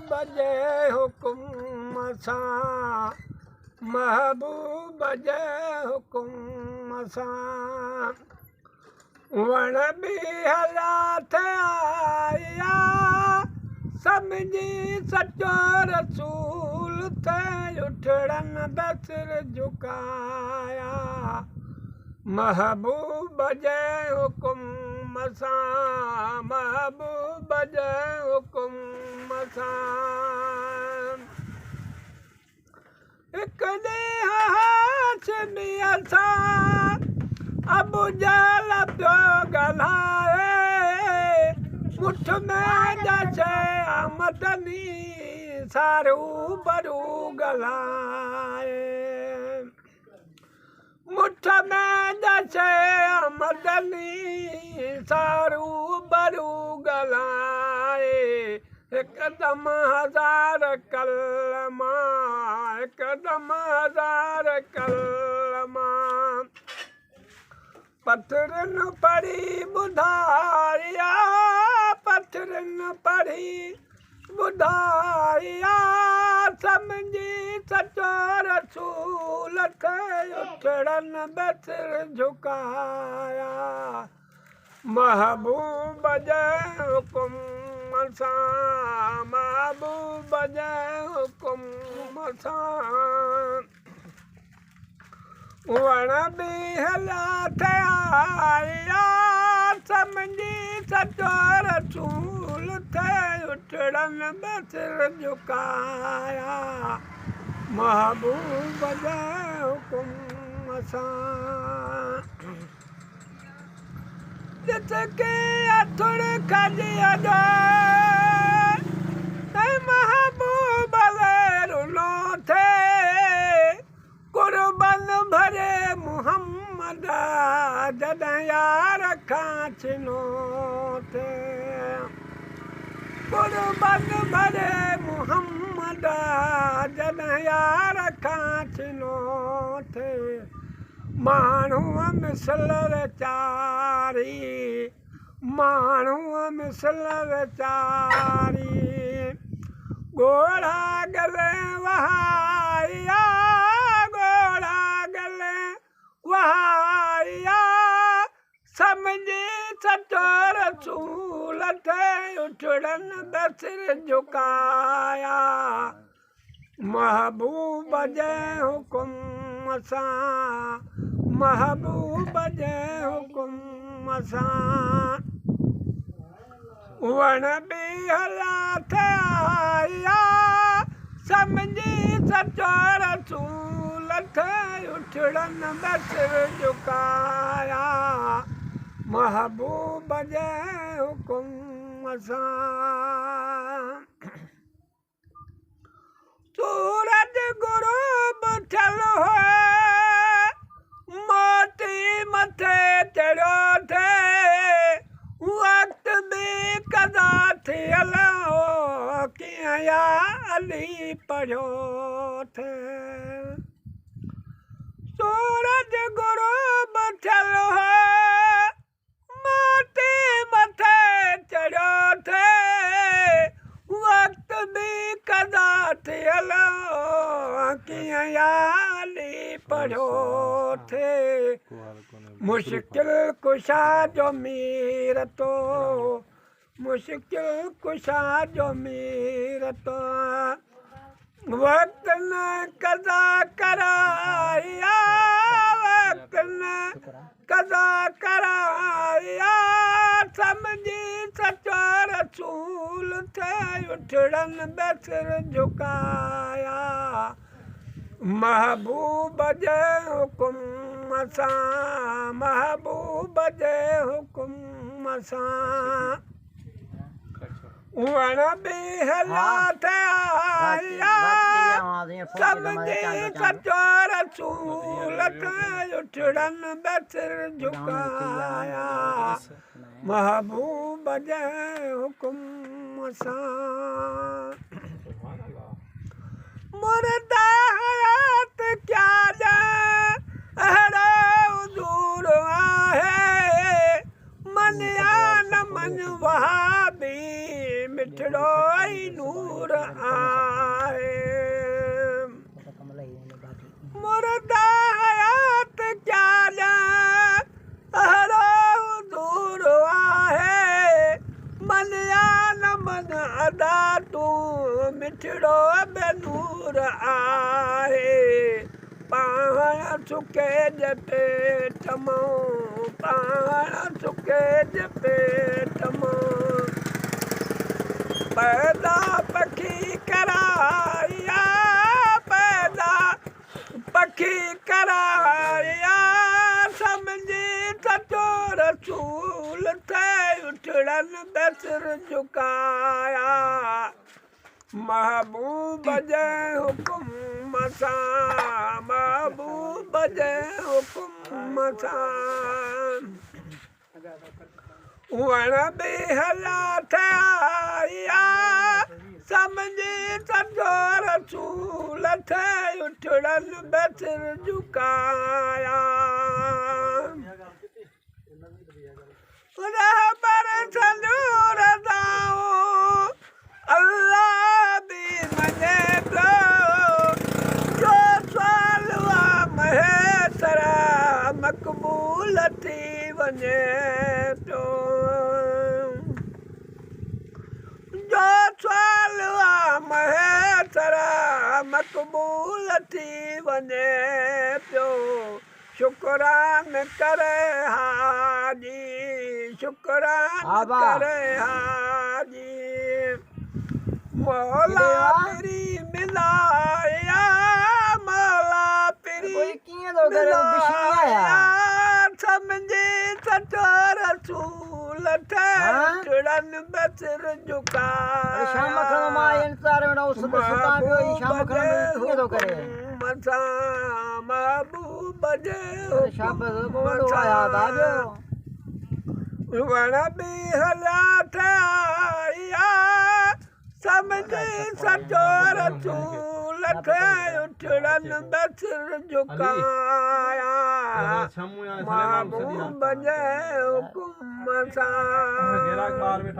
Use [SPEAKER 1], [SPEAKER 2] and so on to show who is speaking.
[SPEAKER 1] महबूब जे हुकुम सां महबूब जे हुकुम सां वण बि हलाथ आया समझी सचो रसूल थे उठड़न बसर झुकाया महबूब जे हुकुम सां महबूब जे हुकुम सां हिकु ॾींहुं हाशमीअ सां अबू जहल पियो ॻाल्हाए मुठ में जशे आमदनी सारू भरू ॻाल्हाए मुठ में जशे आमदनी सारू भरू ॻाल्हाए हिकदम हज़ार कलमा हिकदम हज़ार कलमा पथरनि पढ़ी ॿुधाया पथरनि पढ़ी ॿुधाया समझी सचो रसूल थे उठड़न बसर झुकाया महबूब जे हुकुम सां महबूब जे हुकुम सां वण बि हलाथ आया समझी सचो रसूल थे उठड़न बसर झुकाया महबूब जे हुकुम सां जिसके अथुड़ खजिया महबूब रुलो थे कुर्बन भरे मुहम्मद जॾहिं यार खां छिनो थे कुर्बन भरे मुहम्मद जॾहिं यार खां छिनो थे माण्हूअ मिसल वीचारी माण्हूअ मिसल वीचारी ॻोढ़ा गले वहाया ॻोढ़ा गले वहाया समझी सचो रसूल थे उठड़न बसर झुकाया महबूब जे हुकुम सां महबूब जे हुकुम सां वण बि हलाथ आया समझी सचो रसूल थे उठड़न बसर झुकाया महबूब जे हुकुम सां सूरज गुरूब थियल हो मोती मथे चढ़ियो थे वक़्त बि कदा थियल हो कीअं या अली पढ़ियो थे सूरज गुरूब थियल हो मोती मथे चढ़ियो थे वक़्त बि कदा थियल कीअं या अली पढ़ियो थे मुश्किल कुशा जो मीर तो मुश्किल कुशा जो मीर तो वक़्त न कदा कराया वक़्त न कदा कराया समझी सचो रसूल थे उठड़न बसर झुकाया महबूब जे हुकुम सां महबूब जे हुकुम सां वण बि हलाथ आया समझी सचो रसूल थे उठड़न बसर झुकाया महबूब जे हुकुम सां मुर्दा हयात क्या अहिड़ो हुज़ूर आहे मनिया न मन वहाबी मिठड़ो ई नूर आए मुर्दा हयात क्या हरो दूर आहे मन या न मन अदा तू मिठड़ो बेनूर आहे पाण सुके जते ठमो पाण सुके जते ठमो पैदा पखी कराया पैदा पखी कराया समझी सचो रसूल थे उठड़न बसर झुकाया महबूब जे हुकुम सां महबूब जे हुकुम सां वण बि हला थिया समझी सचो रसूल थे उठड़न बसर झुकाया रहबर संदूर दाऊं अल्लाह भी मञे थो जो सवाल महेसरा मक़बूल थी वञे थो जो सवाल महेसरा मक़बूल थी वञे पियो शुक्रान करे हाजी शुक्रान करे हाजी मौला पिरी मिलाया मौला पिरी मिलाया समझी सचो रसूल थे उठड़न बसर झुकाया महबूब जे वण बि हला थिया समझी सचो रसूल थे उठड़न बसर झुकाया महबूब जे हुकुम सां